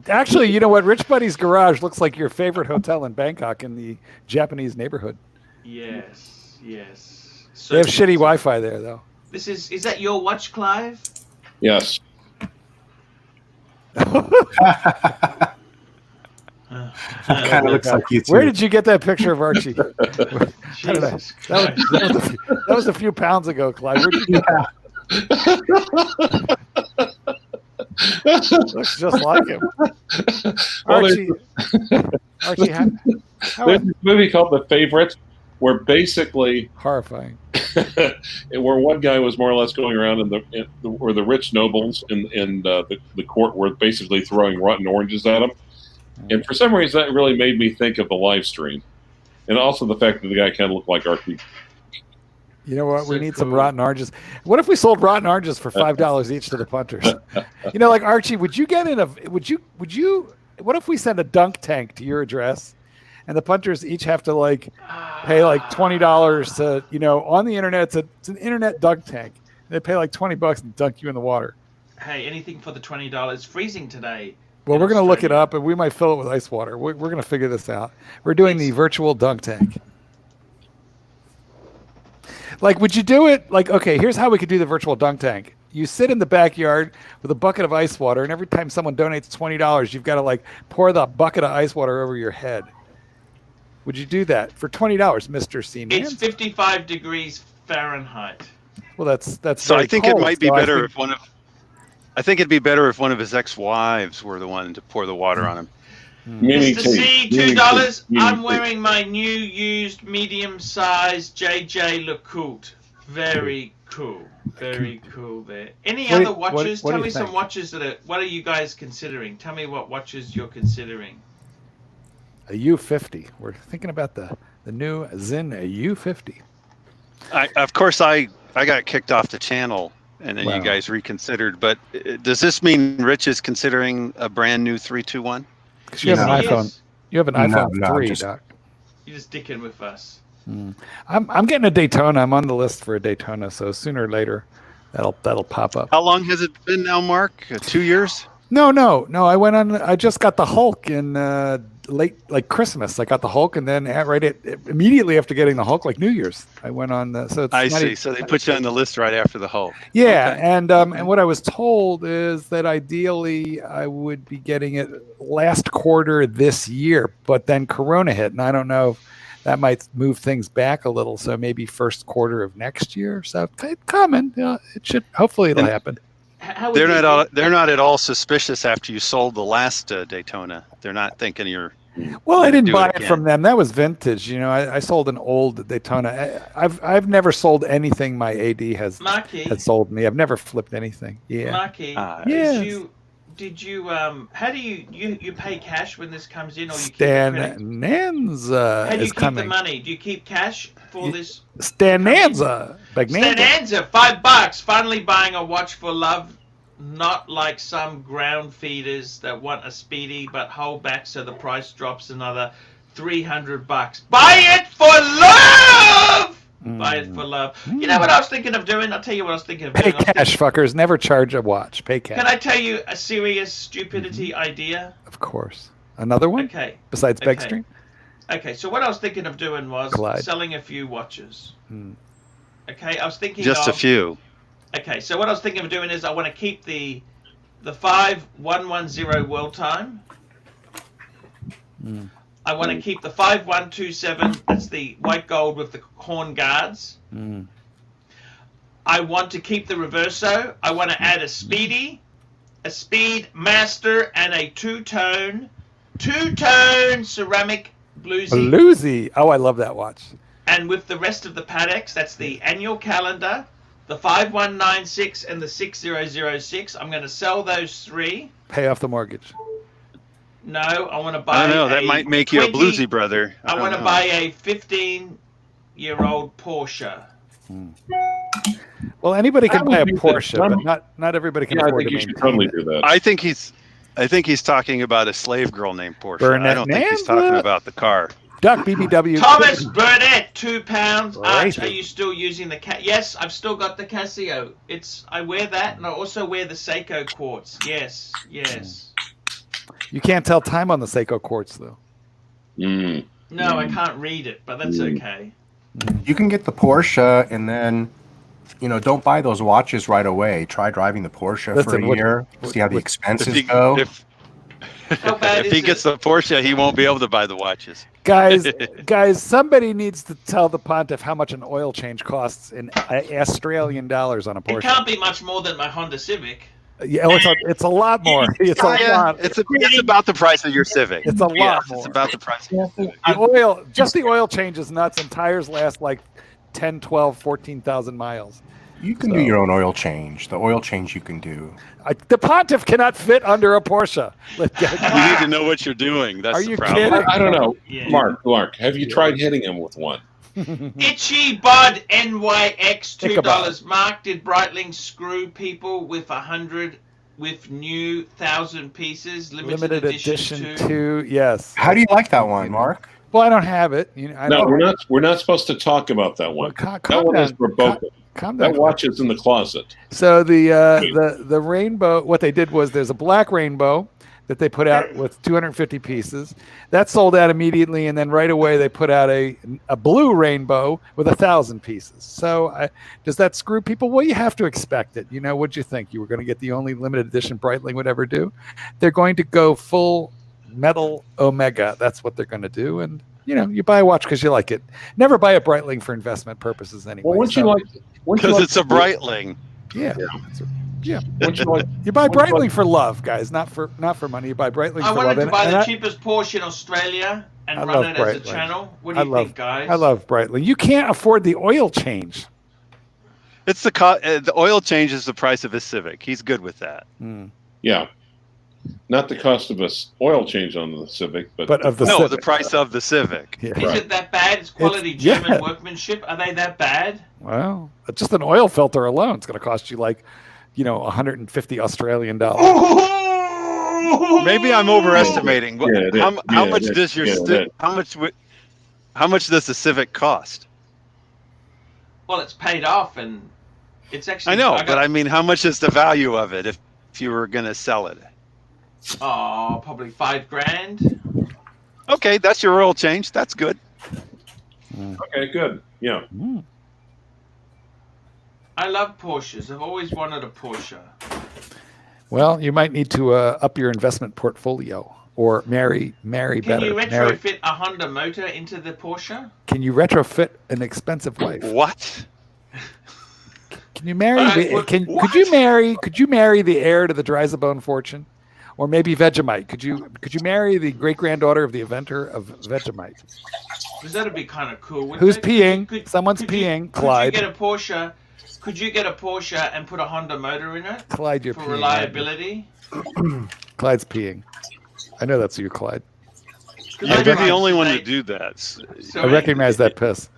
Actually, you know what? Rich Buddy's Garage looks like your favorite hotel in Bangkok in the Japanese neighborhood. Yes. They have shitty Wi-Fi there, though. Is that your watch, Clive? Yes. Kind of looks like you too. Where did you get that picture of Archie? Jesus That was a few pounds ago, Clive. Where'd you get that? Looks just like him. Well, Archie, there's this movie called The Favorite, where basically horrifying. where one guy was more or less going around where the rich nobles in the court were basically throwing rotten oranges at him. And for some reason, that really made me think of the live stream. And also the fact that the guy kind of looked like Archie. You know what? We need some rotten oranges. What if we sold rotten oranges for $5 each to the punters? You know, like Archie, would you what if we send a dunk tank to your address and the punters each have to pay like $20 to, on the internet, it's an internet dunk tank. They pay like $20 and dunk you in the water. Hey, anything for the $20. It's freezing today. Well, we're going to look it up, and we might fill it with ice water. We're going to figure this out. We're doing the virtual dunk tank. Would you do it? Okay, here's how we could do the virtual dunk tank. You sit in the backyard with a bucket of ice water, and every time someone donates $20, you've got to pour the bucket of ice water over your head. Would you do that for $20, Mr. Seaman? It's 55 degrees Fahrenheit. Well, that's so I think cold, it might be better if I think it'd be better if one of his ex-wives were the one to pour the water on him. Mr. C, $2. I'm wearing my new used medium-sized JJ LeCoultre. Very cool. Very cool there. Any other watches? Tell me some watches what are you guys considering? Tell me what watches you're considering. A U50. We're thinking about the new Zin U50. Of course, I got kicked off the channel. And then you guys reconsidered. But does this mean Rich is considering a brand new 321? Because you have an iPhone. You have an iPhone 3, Doc. You're just dicking with us. I'm getting a Daytona. I'm on the list for a Daytona. So sooner or later, that'll pop up. How long has it been now, Mark? 2 years? No. I just got the Hulk in late Christmas. I got the Hulk, and then immediately after getting the Hulk, New Year's, I went on. So they put you on the list right after the Hulk. Yeah, okay. And what I was told is that ideally I would be getting it last quarter this year, but then Corona hit, and I don't know. That might move things back a little. So maybe first quarter of next year. So it's coming. It should. Hopefully, it'll happen. They're not at all suspicious after you sold the last Daytona. They're not thinking you're. Well, I didn't buy it from them. That was vintage. I sold an old Daytona. I've never sold anything my AD has sold me. I've never flipped anything. Yeah. Marky, yes. Did you how do you pay cash when this comes in, or you Stan Nanza how do you is keep coming. The money? Do you keep cash for this? Stan Nanza. Stan Nanza, $5. Finally buying a watch for love, not like some ground feeders that want a speedy but hold back so the price drops another $300. Buy it for love. Buy it for love. You know what I was thinking of doing? I'll tell you what I was thinking of doing. Pay cash, fuckers. Never charge a watch. Pay cash. Can I tell you a serious stupidity idea? Of course. Another one? Okay. Besides Begstream? Okay, so what I was thinking of doing was selling a few watches. Okay, I was thinking just a few. Okay, so what I was thinking of doing is I want to keep the 5110 world time. I want to keep the 5127. That's the white gold with the horn guards. I want to keep the Reverso. I want to add a Speedy, a Speed Master, and a two-tone ceramic bluesy. Bluesy. Oh, I love that watch. And with the rest of the Pateks, that's the annual calendar, the 5196 and the 6006. I'm going to sell those three. Pay off the mortgage. No, I want to buy. I don't know. That might make you a bluesy brother. I want to buy a 15-year-old Porsche. Well, anybody can buy a Porsche, but not everybody can afford to maintain. I think you should totally do that. I think he's talking about a slave girl named Porsche. I don't think he's talking about the car. Duck BBW. Thomas Burnett, £2. Arch, Racing. are you still using the Yes, I've still got the Casio. I wear that, and I also wear the Seiko quartz. Yes. You can't tell time on the Seiko quartz though. Mm. No, I can't read it, but that's okay. You can get the Porsche and then, don't buy those watches right away. Try driving the Porsche for a year. See how the expenses go. How bad If he is gets it? the Porsche, he won't be able to buy the watches. Guys, somebody needs to tell the Pontiff how much an oil change costs in Australian dollars on a It Porsche. can't be much more than my Honda Civic. Yeah, it's a lot more. It's a lot. It's about the price of your Civic. It's a lot more. It's about the price of your Civic. The oil change is nuts, and tires last like 10, 12, 14,000 miles. You can do your own oil change. The oil change you can do. The Pontiff cannot fit under a Porsche. You need to know what you're doing. That's Are the you problem. kidding? I don't know. Yeah. Mark, have you tried hitting him with one? Itchy Bud NYX Ichabod. $2. Mark, did Breitling screw people with 100 with new 1,000 pieces limited edition 2? Yes. How do you like that one, Mark? Well, I don't have it. We're not supposed to talk about that one. Well, That one is broken. Calm down. That watch is in the closet. So the rainbow, what they did was there's a black rainbow that they put out with 250 pieces. That sold out immediately, and then right away they put out a blue rainbow with 1,000 pieces. So does that screw people? Well, you have to expect it. What'd you think? You were going to get the only limited edition Breitling would ever do? They're going to go full metal Omega. That's what they're going to do, and you buy a watch because you like it. Never buy a Breitling for investment purposes anyway. Well, Because it's a Breitling. Yeah. you You buy Breitling for love, guys, not for money. You buy Breitling I for love. wanted to buy And the I- cheapest Porsche in Australia and I run love it as a Breitling. channel. What do you think, guys? I love Breitling. You can't afford the oil change. It's the oil change is the price of his Civic. He's good with that. Yeah. Not the cost of a oil change on the Civic, but of the No, Civic. the price of the Civic. Yeah. Is it that bad? It's quality German yeah. workmanship. Are they that bad? Well, just an oil filter alone is going to cost you like, 150 Australian dollars. Maybe I'm overestimating. How much does your how much does the Civic cost? Well, it's paid off, and it's actually. I know, but I mean, how much is the value of it if you were going to sell it? Oh, probably $5,000. Okay, that's your oil change. That's good. okay, good. Yeah. I love Porsches. I've always wanted a Porsche. Well, you might need to up your investment portfolio or marry Can better. you retrofit a Honda motor into the Porsche? Can you retrofit an expensive wife? What? Can you marry? Could you marry the heir to the Dreisabone fortune, or maybe Vegemite? Could you marry the great granddaughter of the inventor of Vegemite? Because that'd be kind of cool. Who's peeing? Someone's peeing. Clyde. Could you get a Porsche? Could you get a Porsche and put a Honda motor in it Clyde, you're for peeing. reliability? Clyde's peeing. I know that's you, Clyde. You'd be the only one to do that. I recognize that piss.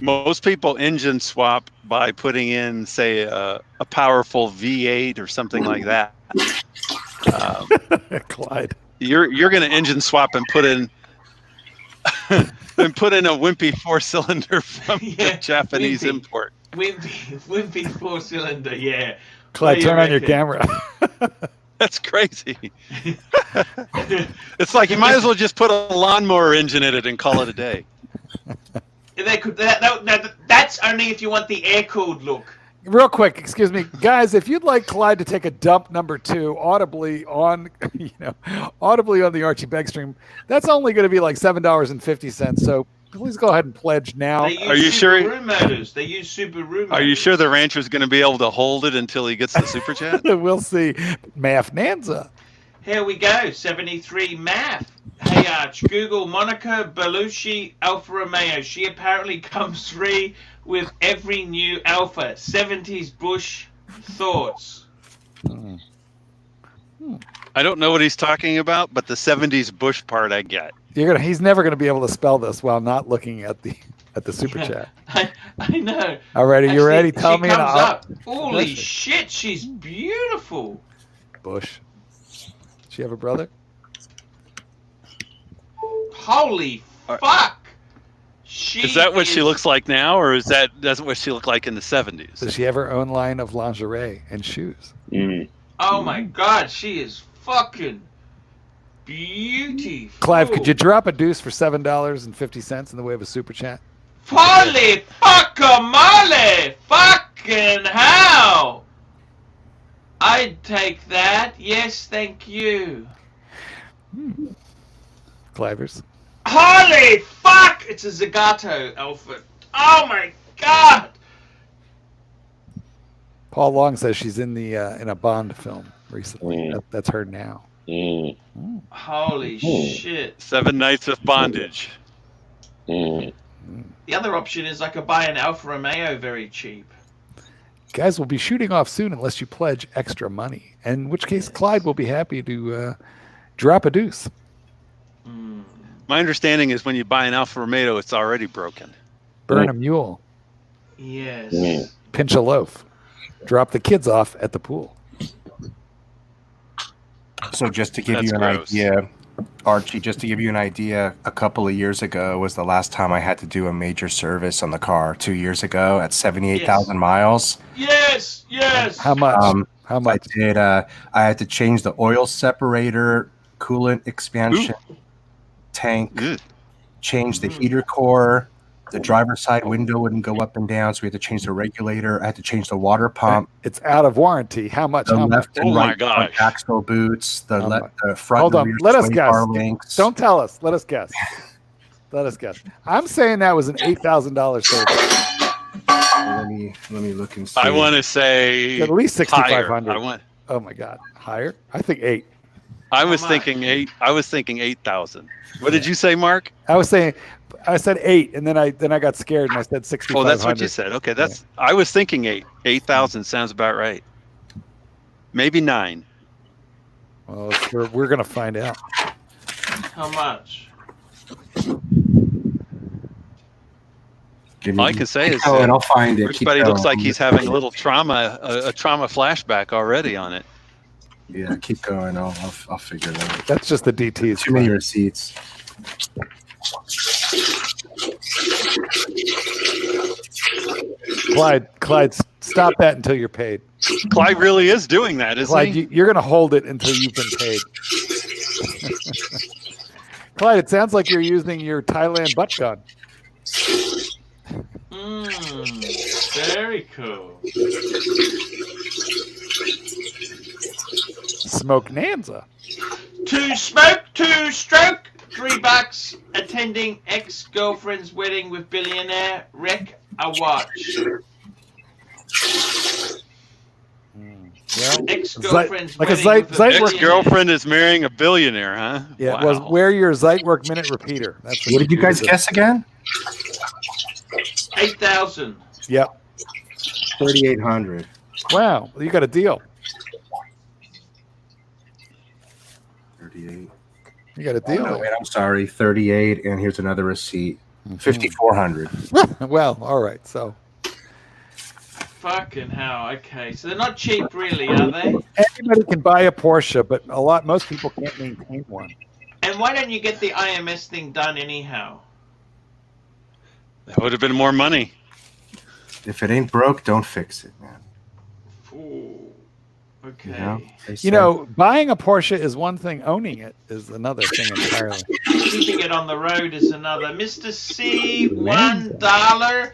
Most people engine swap by putting in, say, a powerful V8 or something like that. Clyde. You're going to engine swap and put in a wimpy 4-cylinder from the Japanese import. Wimpy 4-cylinder, yeah. Clyde, turn on your camera. That's crazy. It's like you might as well just put a lawnmower engine in it and call it a day. They could. That's only if you want the air-cooled look. Real quick, excuse me, guys. If you'd like Clyde to take a dump number 2 audibly on the Archie Beg stream, that's only going to be like $7.50. So please go ahead and pledge now. Are you sure? Motors. They use Subaru motors. Are you sure the rancher's going to be able to hold it until he gets the super chat? We'll see. Math Nanza. Here we go. 73 Math. Hey Arch, Google Monica Bellucci Alfa Romeo. She apparently comes free with every new Alfa. 70s Bush thoughts. I don't know what he's talking about, but the 70s Bush part I get. He's never going to be able to spell this while not looking at the super chat. I know. Alrighty, you ready? Tell me. Holy shit, she's beautiful. Bush. Does she have a brother? Holy fuck. Is that what she looks like now, or that's what she looked like in the 70s? Does she have her own line of lingerie and shoes? Oh my God, she is fucking beautiful. Clive, could you drop a deuce for $7.50 in the way of a super chat? Holy fuckamole! Fucking hell! I'd take that. Yes, thank you. Clivers. Holy fuck! It's a Zagato outfit. Oh my God! Paul Long says she's in the in a Bond film recently. That's her now. Holy shit. 7 Nights of Bondage. The other option is I could buy an Alfa Romeo very cheap. Guys, we'll be shooting off soon unless you pledge extra money. In which case, Clyde will be happy to drop a deuce. My understanding is when you buy an Alfa Romeo, it's already broken. Burn a mule. Yes. Pinch a loaf. Drop the kids off at the pool. So just to give you an idea, Archie, just to give you an idea, a couple of years ago was the last time I had to do a major service on the car. 2 years ago at 78,000 miles. Yes. How much? How much? I had to change the oil separator, coolant expansion tank, change the heater core. The driver's side window wouldn't go up and down, so we had to change the regulator. I had to change the water pump. It's out of warranty. How much? The left and right my gosh. axle boots, the front Hold and on. rear Let us sway guess. bar links. Don't tell us. Let us guess. Let us guess. I'm saying that was an $8,000 service. Let me look and see. I want to say At least 6,500. higher. Oh my God. Higher? I think 8. I was thinking 8. I was thinking 8,000. What did you say, Mark? I said 8, and then I got scared and I said 6,500. Oh, that's what you said. Okay, that's. Yeah. I was thinking 8. 8,000 sounds about right. Maybe 9. Well, we're gonna find out. How much? All I can say is and I'll find it. Everybody looks like he's having a little trauma, a trauma flashback already on it. Yeah, keep going. I'll figure it out. That's just the DTs. Too many receipts. Clyde, stop that until you're paid. Clyde really is doing that, isn't Clyde, he? you're going to hold it until you've been paid. Clyde, it sounds like you're using your Thailand butt gun. Very cool. Smoke Nanza. To smoke, to stroke, $3. Attending ex-girlfriend's wedding with billionaire. Wreck a watch. Well, ex-girlfriend's like a wedding with ex-girlfriend is marrying a billionaire, huh? Yeah, wow. it was wear your Zeitwerk minute repeater. That's what did you guys guess again? 8,000. Yep. 3,800. Wow, you got a deal. 38. You got a deal. Oh, no, wait, I'm sorry. 38, and here's another receipt. 5,400. Well, all right. So. Fucking hell. Okay, so they're not cheap, really, are they? Everybody can buy a Porsche, but most people can't maintain one. And why don't you get the IMS thing done anyhow? That would have been more money. If it ain't broke, don't fix it, man. Ooh. Okay. Buying a Porsche is one thing. Owning it is another thing entirely. Keeping it on the road is another. Mr. C, $1.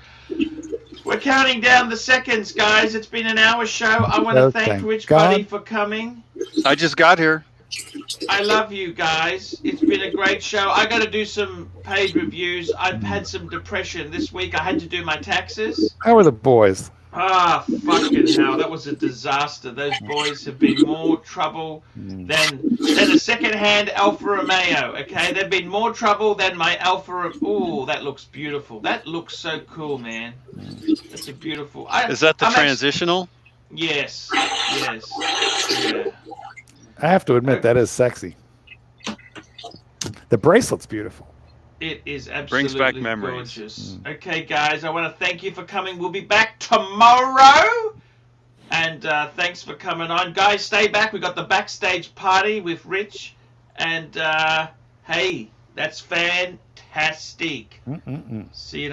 We're counting down the seconds, guys. It's been an hour show. I want to thank Rich Buddy for coming. I just got here. I love you guys. It's been a great show. I got to do some paid reviews. I've had some depression this week. I had to do my taxes. How are the boys? Ah, fucking hell. That was a disaster. Those boys have been more trouble than a second-hand Alfa Romeo, okay? They've been more trouble than my Alfa. Ooh, that looks beautiful. That looks so cool, man. That's a beautiful. Is that the transitional? Yes. Yeah. I have to admit, that is sexy. The bracelet's beautiful. It is absolutely brings back memories. Gorgeous. Okay, guys, I want to thank you for coming. We'll be back tomorrow. And thanks for coming on. Guys, stay back. We got the backstage party with Rich. And, hey, that's fantastic. fantastic. Mm-mm-mm. See you